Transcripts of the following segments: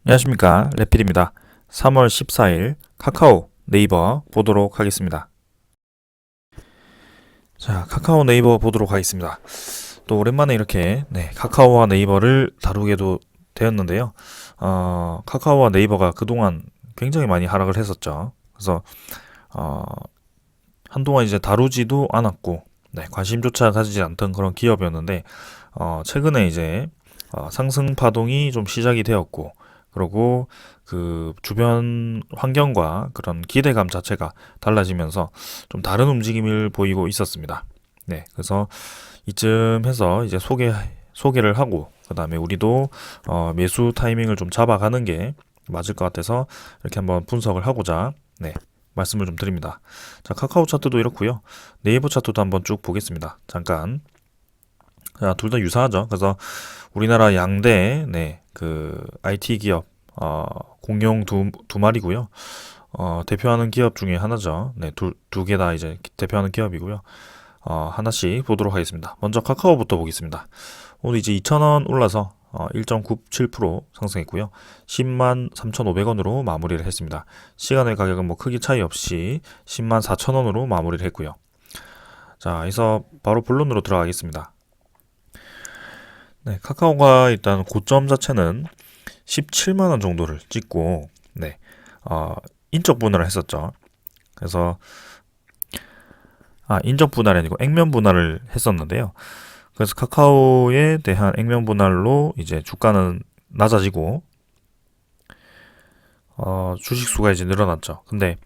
안녕하십니까, 레필입니다. 3월 14일 카카오 네이버 보도록 하겠습니다. 자, 카카오 네이버 보도록 하겠습니다. 또 오랜만에 이렇게 카카오와 네이버를 다루게도 되었는데요. 카카오와 네이버가 그동안 굉장히 많이 하락을 했었죠. 그래서 어, 한동안 이제 다루지도 않았고 관심조차 가지지 않던 그런 기업이었는데 최근에 이제 상승 파동이 좀 시작이 되었고, 그리고 그 주변 환경과 그런 기대감 자체가 달라지면서 좀 다른 움직임을 보이고 있었습니다. 그래서 이쯤 해서 이제 소개를 하고, 그 다음에 우리도 매수 타이밍을 좀 잡아가는 게 맞을 것 같아서 이렇게 한번 분석을 하고자 말씀을 좀 드립니다. 자, 카카오 차트도 이렇고요. 네이버 차트도 한번 쭉 보겠습니다. 잠깐. 둘 다 유사하죠. 그래서 우리나라 양대 그 IT 기업 공룡 두 마리고요. 대표하는 기업 중에 하나죠. 두 개 다 이제 대표하는 기업이고요. 하나씩 보도록 하겠습니다. 먼저 카카오부터 보겠습니다. 오늘 이제 2,000원 올라서 1.97% 상승했고요. 10만 3,500원으로 마무리를 했습니다. 시간의 가격은 뭐 크게 차이 없이 10만 4,000원으로 마무리를 했고요. 자, 그래서 바로 본론으로 들어가겠습니다. 카카오가 일단 고점 자체는 17만 원 정도를 찍고 인적 분할을 했었죠. 그래서 인적 분할이 아니고 액면 분할을 했었는데요. 그래서 카카오에 대한 액면 분할로 이제 주가는 낮아지고 주식 수가 이제 늘어났죠. 근데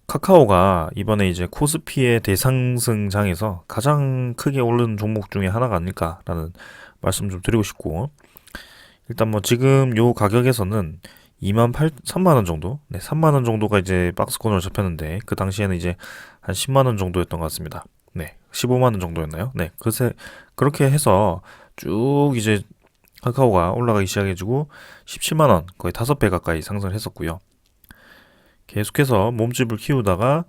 카카오가 이번에 이제 코스피의 대상승장에서 가장 크게 오른 종목 중에 하나가 아닐까라는 말씀 좀 드리고 싶고, 일단 뭐 지금 요 가격에서는 3만 원 정도, 3만 원 정도가 이제 박스권으로 잡혔는데, 그 당시에는 이제 한 10만 원 정도였던 것 같습니다. 15만 원 정도였나요? 글쎄 그렇게 해서 쭉 이제 카카오가 올라가기 시작해주고 17만 원, 거의 5배 가까이 상승을 했었고요. 계속해서 몸집을 키우다가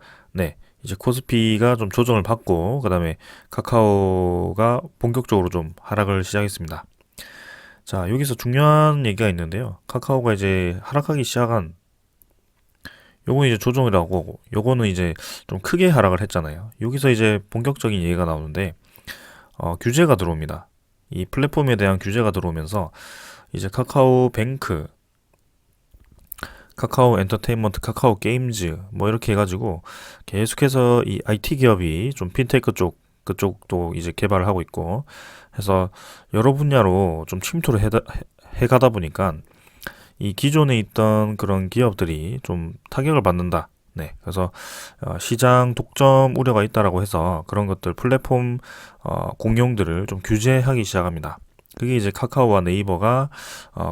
이제 코스피가 좀 조정을 받고, 그 다음에 카카오가 본격적으로 좀 하락을 시작했습니다. 자, 여기서 중요한 얘기가 있는데요. 카카오가 이제 하락하기 시작한 요건 이제 조정이라고 하고, 요거는 이제 좀 크게 하락을 했잖아요. 여기서 이제 본격적인 얘기가 나오는데 규제가 들어옵니다. 이 플랫폼에 대한 규제가 들어오면서 이제 카카오 뱅크, 카카오 엔터테인먼트, 카카오 게임즈 뭐 이렇게 해가지고 계속해서 이 IT 기업이 좀 핀테크 그쪽도 이제 개발을 하고 있고 해서 여러 분야로 좀 침투를 해가다 보니까 이 기존에 있던 그런 기업들이 좀 타격을 받는다. 그래서 시장 독점 우려가 있다라고 해서 그런 것들 플랫폼 공룡들을 좀 규제하기 시작합니다. 그게 이제 카카오와 네이버가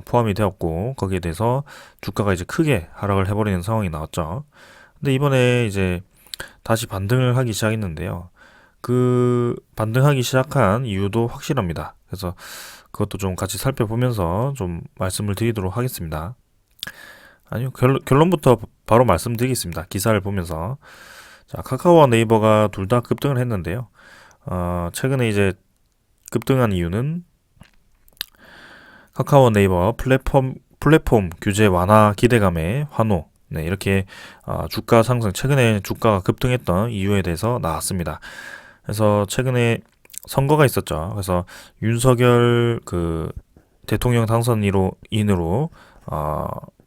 포함이 되었고, 거기에 대해서 주가가 이제 크게 하락을 해버리는 상황이 나왔죠. 근데 이번에 이제 다시 반등을 하기 시작했는데요. 그 반등하기 시작한 이유도 확실합니다. 그래서 그것도 좀 같이 살펴보면서 좀 말씀을 드리도록 하겠습니다. 아니요, 결론부터 바로 말씀드리겠습니다. 기사를 보면서. 자, 카카오와 네이버가 둘 다 급등을 했는데요. 최근에 이제 급등한 이유는 카카오 네이버 플랫폼 규제 완화 기대감의 환호. 이렇게 주가 상승, 최근에 주가가 급등했던 이유에 대해서 나왔습니다. 그래서 최근에 선거가 있었죠. 그래서 윤석열 그 대통령 당선인으로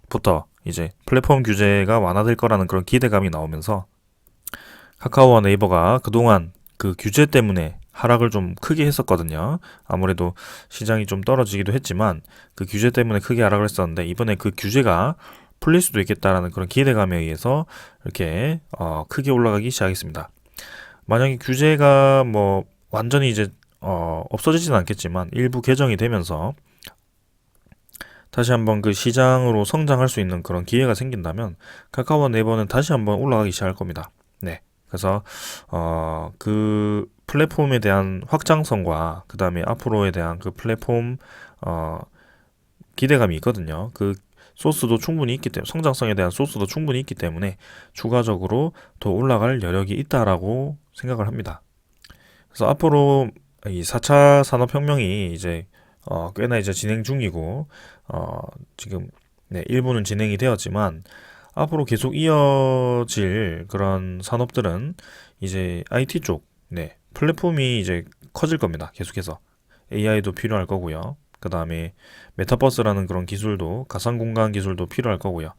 부터 이제 플랫폼 규제가 완화될 거라는 그런 기대감이 나오면서 카카오와 네이버가 그동안 그 규제 때문에 하락을 좀 크게 했었거든요. 아무래도 시장이 좀 떨어지기도 했지만 그 규제 때문에 크게 하락을 했었는데, 이번에 그 규제가 풀릴 수도 있겠다라는 그런 기대감에 의해서 이렇게 크게 올라가기 시작했습니다. 만약에 규제가 뭐 완전히 이제 없어지지는 않겠지만 일부 개정이 되면서 다시 한번 그 시장으로 성장할 수 있는 그런 기회가 생긴다면 카카오와 네이버는 다시 한번 올라가기 시작할 겁니다. 그래서 그 플랫폼에 대한 확장성과 그 다음에 앞으로에 대한 그 플랫폼 기대감이 있거든요. 그 소스도 충분히 있기 때문에, 성장성에 대한 소스도 충분히 있기 때문에 추가적으로 더 올라갈 여력이 있다라고 생각을 합니다. 그래서 앞으로 이 4차 산업혁명이 이제 꽤나 이제 진행 중이고, 지금 네, 일부는 진행이 되었지만 앞으로 계속 이어질 그런 산업들은 이제 IT 쪽, 네, 플랫폼이 이제 커질 겁니다. 계속해서 AI도 필요할 거고요. 그 다음에 메타버스라는 그런 기술도 가상 공간 기술도 필요할 거고요.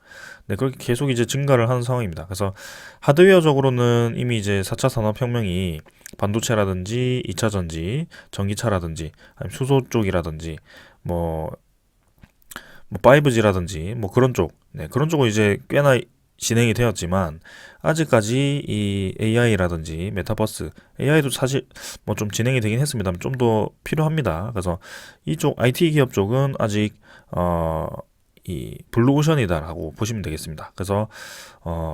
네, 그렇게 계속 이제 증가를 하는 상황입니다. 그래서 하드웨어적으로는 이미 이제 4차 산업혁명이 반도체라든지 2차 전지, 전기차라든지 아니면 수소 쪽이라든지 뭐 5G라든지 뭐 그런 쪽, 네, 그런 쪽은 이제 꽤나 진행이 되었지만 아직까지 이 AI라든지 메타버스, AI도 사실 뭐 좀 진행이 되긴 했습니다만 좀 더 필요합니다. 그래서 이쪽 IT 기업 쪽은 아직 이 블루오션이다라고 보시면 되겠습니다. 그래서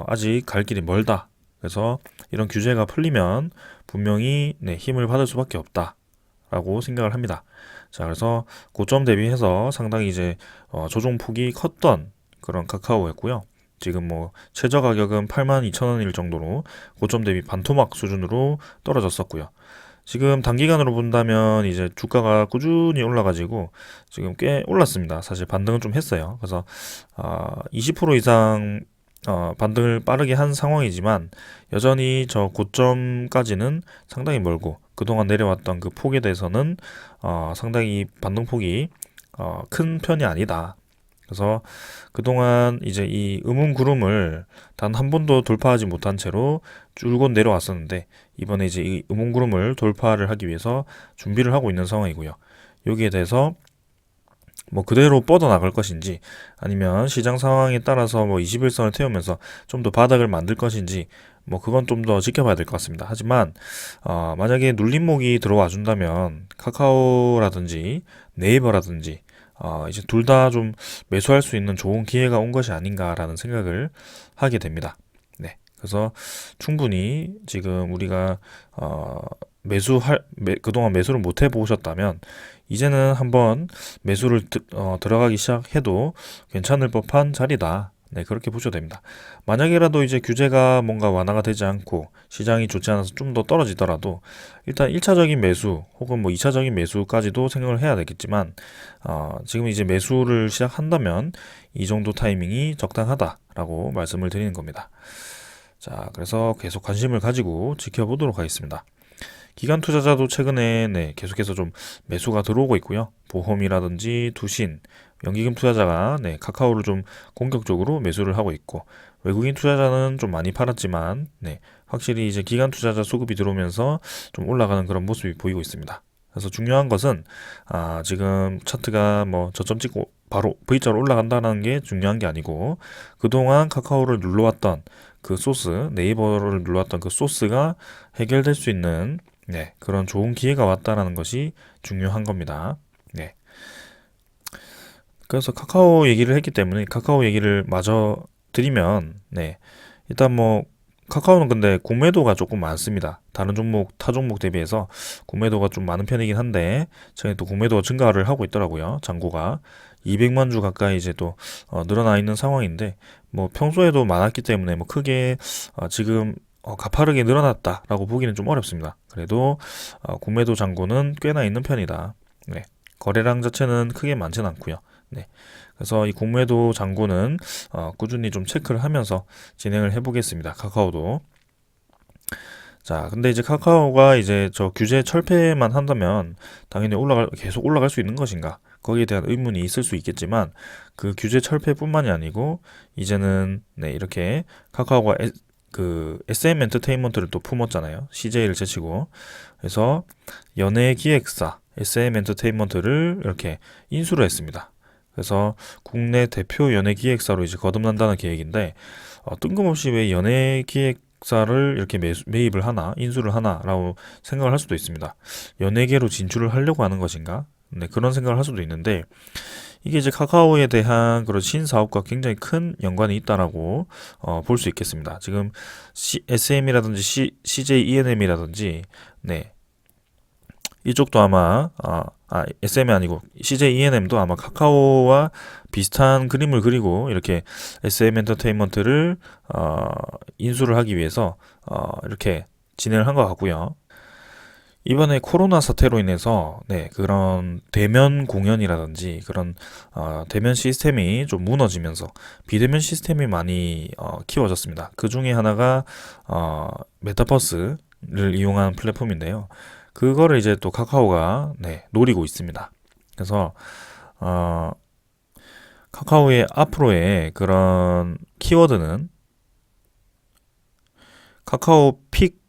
아직 갈 길이 멀다. 그래서 이런 규제가 풀리면 분명히 네, 힘을 받을 수밖에 없다라고 생각을 합니다. 자, 그래서 고점 대비해서 상당히 이제 조종폭이 컸던 그런 카카오였고요. 지금 뭐 최저 가격은 82,000원일 정도로 고점 대비 반토막 수준으로 떨어졌었고요. 지금 단기간으로 본다면 이제 주가가 꾸준히 올라가지고 지금 꽤 올랐습니다. 사실 반등은 좀 했어요. 그래서 20% 이상 반등을 빠르게 한 상황이지만 여전히 저 고점까지는 상당히 멀고 그동안 내려왔던 그 폭에 대해서는 상당히 반등폭이 큰 편이 아니다. 그래서 그동안 이제 이 음웅구름을 단 한 번도 돌파하지 못한 채로 줄곧 내려왔었는데 이번에 이제 이 음웅구름을 돌파를 하기 위해서 준비를 하고 있는 상황이고요. 여기에 대해서 뭐 그대로 뻗어나갈 것인지 아니면 시장 상황에 따라서 뭐 21선을 태우면서 좀 더 바닥을 만들 것인지 뭐 그건 좀 더 지켜봐야 될 것 같습니다. 하지만 만약에 눌림목이 들어와 준다면 카카오라든지 네이버라든지 이제 둘 다 좀 매수할 수 있는 좋은 기회가 온 것이 아닌가라는 생각을 하게 됩니다. 네. 그래서 충분히 지금 우리가 그동안 매수를 못 해보셨다면 이제는 한번 매수를 들어가기 시작해도 괜찮을 법한 자리다. 네, 그렇게 보셔도 됩니다. 만약이라도 이제 규제가 뭔가 완화가 되지 않고 시장이 좋지 않아서 좀 더 떨어지더라도 일단 1차적인 매수 혹은 뭐 2차적인 매수까지도 생각을 해야 되겠지만 지금 이제 매수를 시작한다면 이 정도 타이밍이 적당하다라고 말씀을 드리는 겁니다. 자, 그래서 계속 관심을 가지고 지켜보도록 하겠습니다. 기관 투자자도 최근에 네, 계속해서 좀 매수가 들어오고 있고요. 보험이라든지 투신, 연기금 투자자가 네, 카카오를 좀 공격적으로 매수를 하고 있고 외국인 투자자는 좀 많이 팔았지만 네, 확실히 이제 기관 투자자 수급이 들어오면서 좀 올라가는 그런 모습이 보이고 있습니다. 그래서 중요한 것은 지금 차트가 뭐 저점 찍고 바로 V자로 올라간다는 게 중요한 게 아니고 그동안 카카오를 눌러왔던 그 소스, 네이버를 눌러왔던 그 소스가 해결될 수 있는 네, 그런 좋은 기회가 왔다라는 것이 중요한 겁니다. 네. 그래서 카카오 얘기를 했기 때문에 카카오 얘기를 마저 드리면, 네. 일단 뭐, 카카오는 근데 공매도가 조금 많습니다. 다른 종목, 타 종목 대비해서 공매도가 좀 많은 편이긴 한데, 최근에 또 공매도가 증가를 하고 있더라고요. 잔고가. 200만 주 가까이 이제 또 늘어나 있는 상황인데, 뭐 평소에도 많았기 때문에 뭐 크게 지금 가파르게 늘어났다라고 보기는 좀 어렵습니다. 그래도 공매도 잔고는 꽤나 있는 편이다. 네. 거래량 자체는 크게 많지는 않고요. 네. 그래서 이 공매도 잔고는 꾸준히 좀 체크를 하면서 진행을 해보겠습니다. 카카오도. 자, 근데 이제 카카오가 이제 저 규제 철폐만 한다면 당연히 계속 올라갈 수 있는 것인가? 거기에 대한 의문이 있을 수 있겠지만 그 규제 철폐뿐만이 아니고 이제는 네, 이렇게 카카오가 그 SM 엔터테인먼트를 또 품었잖아요. CJ를 제치고. 그래서 연예 기획사 SM 엔터테인먼트를 이렇게 인수를 했습니다. 그래서 국내 대표 연예 기획사로 이제 거듭난다는 계획인데 뜬금없이 왜 연예 기획사를 이렇게 매입을 하나, 인수를 하나라고 생각을 할 수도 있습니다. 연예계로 진출을 하려고 하는 것인가? 네, 그런 생각을 할 수도 있는데 이게 이제 카카오에 대한 그런 신사업과 굉장히 큰 연관이 있다라고 볼 수 있겠습니다. 지금 SM이라든지 CJ ENM이라든지 네, 이쪽도 아마 SM이 아니고 CJ ENM도 아마 카카오와 비슷한 그림을 그리고 이렇게 SM 엔터테인먼트를 인수를 하기 위해서 이렇게 진행을 한 것 같고요. 이번에 코로나 사태로 인해서 그런 대면 공연이라든지 그런 대면 시스템이 좀 무너지면서 비대면 시스템이 많이 키워졌습니다. 그 중에 하나가 메타버스를 이용한 플랫폼인데요. 그거를 이제 또 카카오가 노리고 있습니다. 그래서 어, 카카오의 앞으로의 그런 키워드는 카카오 픽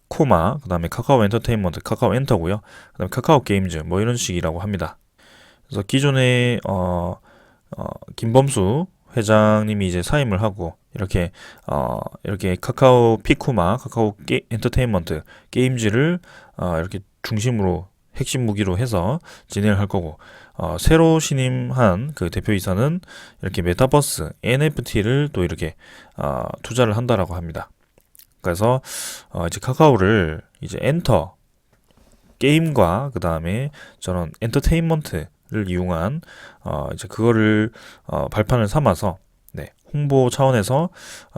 코마, 그 다음에 카카오 엔터테인먼트, 카카오 엔터고요. 그 다음에 카카오 게임즈, 뭐 이런 식이라고 합니다. 그래서 기존에 김범수 회장님이 이제 사임을 하고 이렇게 카카오 피코마, 카카오 엔터테인먼트, 게임즈를 이렇게 중심으로 핵심 무기로 해서 진행을 할 거고 새로 신임한 그 대표이사는 이렇게 메타버스, NFT를 또 이렇게 투자를 한다라고 합니다. 그래서 이제 카카오를 이제 엔터 게임과 그 다음에 저런 엔터테인먼트를 이용한 이제 그거를 발판을 삼아서 홍보 차원에서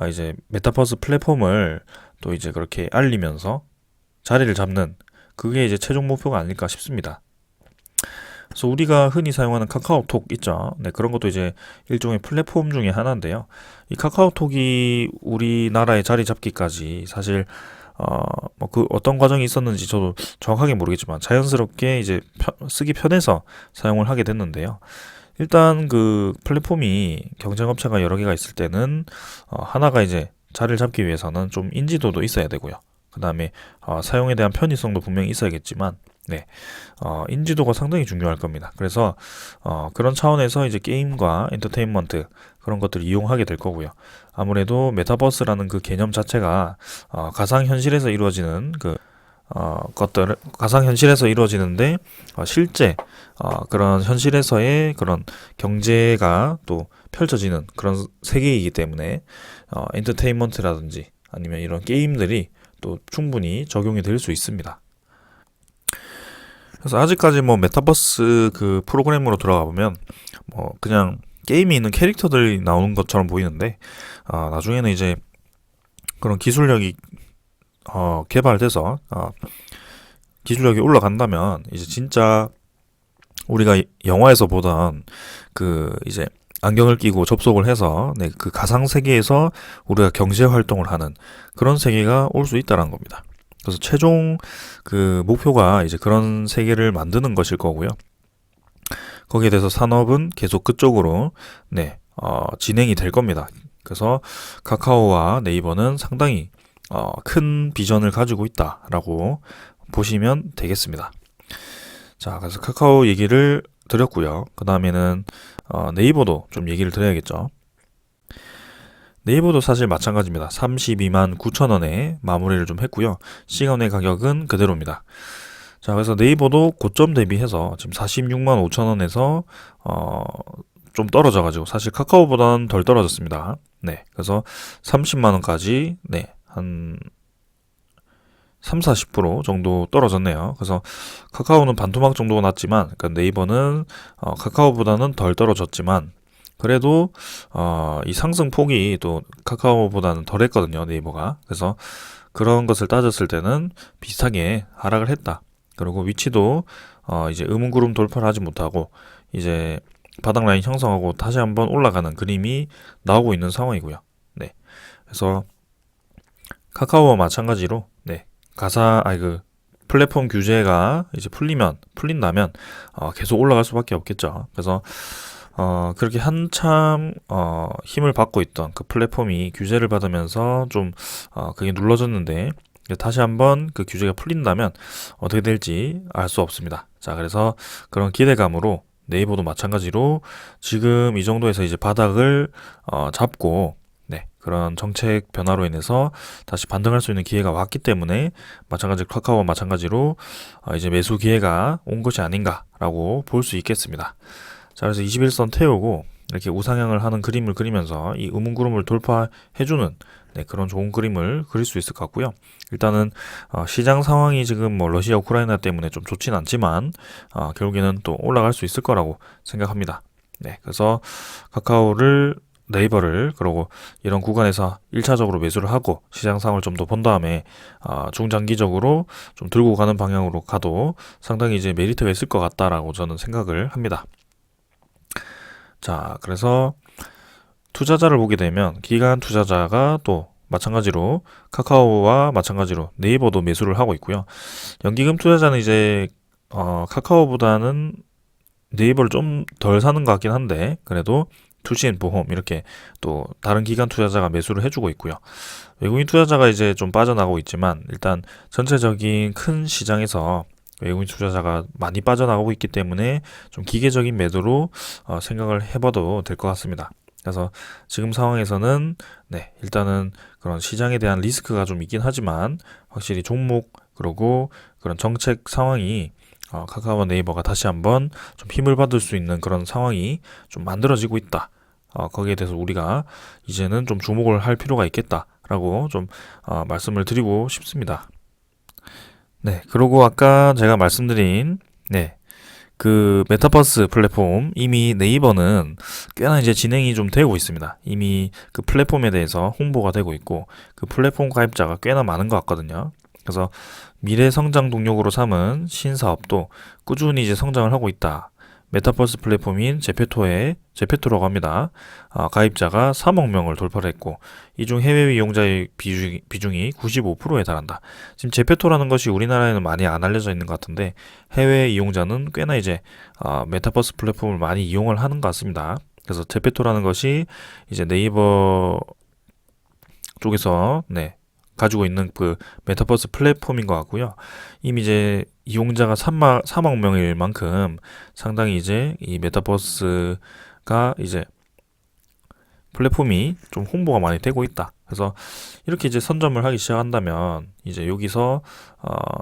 이제 메타버스 플랫폼을 또 이제 그렇게 알리면서 자리를 잡는 그게 이제 최종 목표가 아닐까 싶습니다. 그래서 우리가 흔히 사용하는 카카오톡 있죠. 그런 것도 이제 일종의 플랫폼 중에 하나인데요. 이 카카오톡이 우리나라에 자리 잡기까지 사실 뭐 그 어떤 과정이 있었는지 저도 정확하게 모르겠지만 자연스럽게 이제 쓰기 편해서 사용을 하게 됐는데요. 일단 그 플랫폼이 경쟁 업체가 여러 개가 있을 때는 하나가 이제 자리를 잡기 위해서는 좀 인지도도 있어야 되고요. 그 다음에 사용에 대한 편의성도 분명히 있어야겠지만 인지도가 상당히 중요할 겁니다. 그래서 그런 차원에서 이제 게임과 엔터테인먼트 그런 것들을 이용하게 될 거고요. 아무래도 메타버스라는 그 개념 자체가 가상현실에서 이루어지는 그 것들 가상현실에서 이루어지는데 실제 그런 현실에서의 그런 경제가 또 펼쳐지는 그런 세계이기 때문에 엔터테인먼트라든지 아니면 이런 게임들이 또 충분히 적용이 될 수 있습니다. 그래서 아직까지 뭐 메타버스 그 프로그램으로 들어가 보면 뭐 그냥 게임이 있는 캐릭터들이 나오는 것처럼 보이는데 나중에는 이제 그런 기술력이 개발돼서 기술력이 올라간다면 이제 진짜 우리가 영화에서 보던 그 이제 안경을 끼고 접속을 해서 그 가상 세계에서 우리가 경제 활동을 하는 그런 세계가 올 수 있다는 겁니다. 그래서 최종 그 목표가 이제 그런 세계를 만드는 것일 거고요. 거기에 대해서 산업은 계속 그쪽으로 진행이 될 겁니다. 그래서 카카오와 네이버는 상당히 큰 비전을 가지고 있다라고 보시면 되겠습니다. 자, 그래서 카카오 얘기를 드렸고요. 그 다음에는 네이버도 좀 얘기를 드려야겠죠. 네이버도 사실 마찬가지입니다. 32만 9천 원에 마무리를 좀 했고요. 시간의 가격은 그대로입니다. 자, 그래서 네이버도 고점 대비해서 지금 46만 5천 원에서 좀 떨어져가지고 사실 카카오보다는 덜 떨어졌습니다. 그래서 30만 원까지 한 3, 40% 정도 떨어졌네요. 그래서 카카오는 반토막 정도가 났지만 그러니까 네이버는 카카오보다는 덜 떨어졌지만 그래도 이 상승 폭이 또 카카오보다는 덜 했거든요. 네이버가. 그래서 그런 것을 따졌을 때는 비슷하게 하락을 했다. 그리고 위치도 이제 음운구름 돌파를 하지 못하고 이제 바닥 라인 형성하고 다시 한번 올라가는 그림이 나오고 있는 상황이고요. 그래서 카카오와 마찬가지로 그 플랫폼 규제가 이제 풀린다면 계속 올라갈 수밖에 없겠죠. 그래서 그렇게 한참 힘을 받고 있던 그 플랫폼이 규제를 받으면서 좀 그게 눌러졌는데 다시 한번 그 규제가 풀린다면 어떻게 될지 알 수 없습니다. 자, 그래서 그런 기대감으로 네이버도 마찬가지로 지금 이 정도에서 이제 바닥을 잡고 그런 정책 변화로 인해서 다시 반등할 수 있는 기회가 왔기 때문에 카카오와 마찬가지로 이제 매수 기회가 온 것이 아닌가라고 볼 수 있겠습니다. 자, 그래서 21선 태우고 이렇게 우상향을 하는 그림을 그리면서 이 음운구름을 돌파해주는 그런 좋은 그림을 그릴 수 있을 것 같고요. 일단은 시장 상황이 지금 뭐 러시아 우크라이나 때문에 좀 좋진 않지만 결국에는 또 올라갈 수 있을 거라고 생각합니다. 그래서 카카오를 네이버를 그러고 이런 구간에서 1차적으로 매수를 하고 시장 상황을 좀 더 본 다음에 중장기적으로 좀 들고 가는 방향으로 가도 상당히 이제 메리트가 있을 것 같다라고 저는 생각을 합니다. 자, 그래서 투자자를 보게 되면 기관 투자자가 또 마찬가지로 카카오와 마찬가지로 네이버도 매수를 하고 있고요. 연기금 투자자는 이제 카카오보다는 네이버를 좀 덜 사는 것 같긴 한데 그래도 투신, 보험 이렇게 또 다른 기관 투자자가 매수를 해주고 있고요. 외국인 투자자가 이제 좀 빠져나가고 있지만 일단 전체적인 큰 시장에서 외국인 투자자가 많이 빠져나가고 있기 때문에 좀 기계적인 매도로 생각을 해봐도 될 것 같습니다. 그래서 지금 상황에서는 네, 일단은 그런 시장에 대한 리스크가 좀 있긴 하지만 확실히 종목 그리고 그런 정책 상황이 카카오와 네이버가 다시 한번 좀 힘을 받을 수 있는 그런 상황이 좀 만들어지고 있다. 거기에 대해서 우리가 이제는 좀 주목을 할 필요가 있겠다라고 좀 말씀을 드리고 싶습니다. 네, 그리고 아까 제가 말씀드린 네, 그 메타버스 플랫폼 이미 네이버는 꽤나 이제 진행이 좀 되고 있습니다. 이미 그 플랫폼에 대해서 홍보가 되고 있고 그 플랫폼 가입자가 꽤나 많은 것 같거든요. 그래서 미래 성장 동력으로 삼은 신사업도 꾸준히 이제 성장을 하고 있다. 메타버스 플랫폼인 제페토라고 합니다. 가입자가 3억 명을 돌파를 했고 이 중 해외 이용자의 비중이 95%에 달한다. 지금 제페토라는 것이 우리나라에는 많이 안 알려져 있는 것 같은데 해외 이용자는 꽤나 이제 메타버스 플랫폼을 많이 이용을 하는 것 같습니다. 그래서 제페토라는 것이 이제 네이버 쪽에서 네, 가지고 있는 그 메타버스 플랫폼인 것 같고요. 이미 이제 이용자가 3억 명일 만큼 상당히 이제 이 메타버스가 이제 플랫폼이 좀 홍보가 많이 되고 있다. 그래서 이렇게 이제 선점을 하기 시작한다면 이제 여기서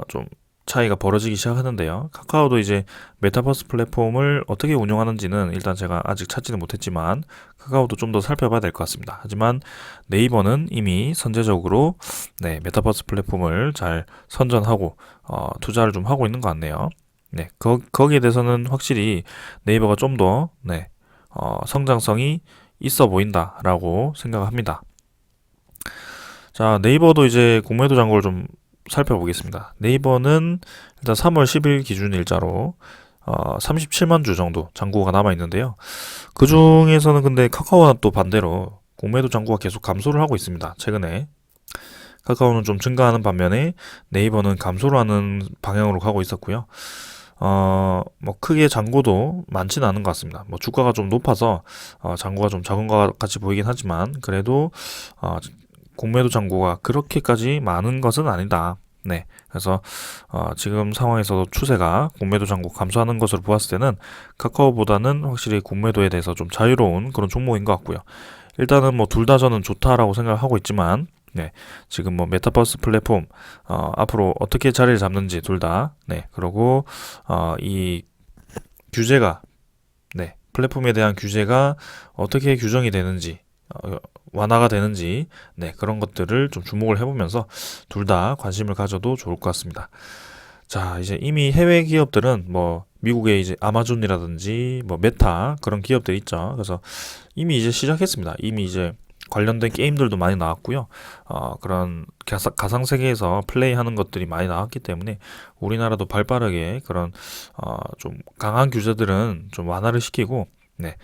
좀 차이가 벌어지기 시작하는데요. 카카오도 이제 메타버스 플랫폼을 어떻게 운영하는지는 일단 제가 아직 찾지는 못했지만 카카오도 좀 더 살펴봐야 될 것 같습니다. 하지만 네이버는 이미 선제적으로 네, 메타버스 플랫폼을 잘 선전하고 투자를 좀 하고 있는 것 같네요. 네, 거기에 대해서는 확실히 네이버가 좀 더 네, 성장성이 있어 보인다라고 생각합니다. 자, 네이버도 이제 공매도 잔고를 좀 살펴보겠습니다. 네이버는 일단 3월 10일 기준 일자로 37만 주 정도 잔고가 남아 있는데요. 그 중에서는 근데 카카오는 또 반대로 공매도 잔고가 계속 감소를 하고 있습니다. 최근에 카카오는 좀 증가하는 반면에 네이버는 감소를 하는 방향으로 가고 있었고요. 뭐 크게 잔고도 많지는 않은 것 같습니다. 뭐 주가가 좀 높아서 잔고가 좀 적은 것 같이 보이긴 하지만 그래도 공매도 잔고가 그렇게까지 많은 것은 아니다. 네, 그래서 지금 상황에서도 추세가 공매도 잔고 감소하는 것으로 보았을 때는 카카오보다는 확실히 공매도에 대해서 좀 자유로운 그런 종목인 것 같고요. 일단은 뭐 둘 다 저는 좋다라고 생각을 하고 있지만 네, 지금 뭐 메타버스 플랫폼 앞으로 어떻게 자리를 잡는지 둘 다 네, 그리고 이 규제가 네, 플랫폼에 대한 규제가 어떻게 규정이 되는지 완화가 되는지 네, 그런 것들을 좀 주목을 해보면서 둘 다 관심을 가져도 좋을 것 같습니다. 자, 이제 이미 해외 기업들은 뭐 미국의 이제 아마존이라든지 뭐 메타 그런 기업들이 있죠. 그래서 이미 이제 시작했습니다. 이미 이제 관련된 게임들도 많이 나왔고요. 그런 가상 세계에서 플레이하는 것들이 많이 나왔기 때문에 우리나라도 발빠르게 그런 좀 강한 규제들은 좀 완화를 시키고 네,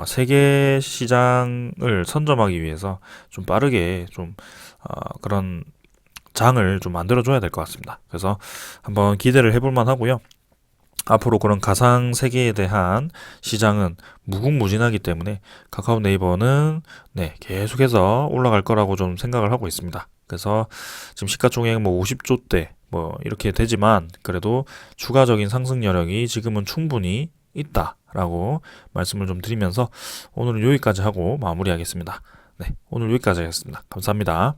세계 시장을 선점하기 위해서 좀 빠르게 좀 그런 장을 좀 만들어줘야 될 것 같습니다. 그래서 한번 기대를 해볼 만하고요. 앞으로 그런 가상 세계에 대한 시장은 무궁무진하기 때문에 카카오 네이버는 네, 계속해서 올라갈 거라고 좀 생각을 하고 있습니다. 그래서 지금 시가총액 뭐 50조대 뭐 이렇게 되지만 그래도 추가적인 상승 여력이 지금은 충분히 있다라고 말씀을 좀 드리면서 오늘은 여기까지 하고 마무리하겠습니다. 네, 오늘 여기까지 하겠습니다. 감사합니다.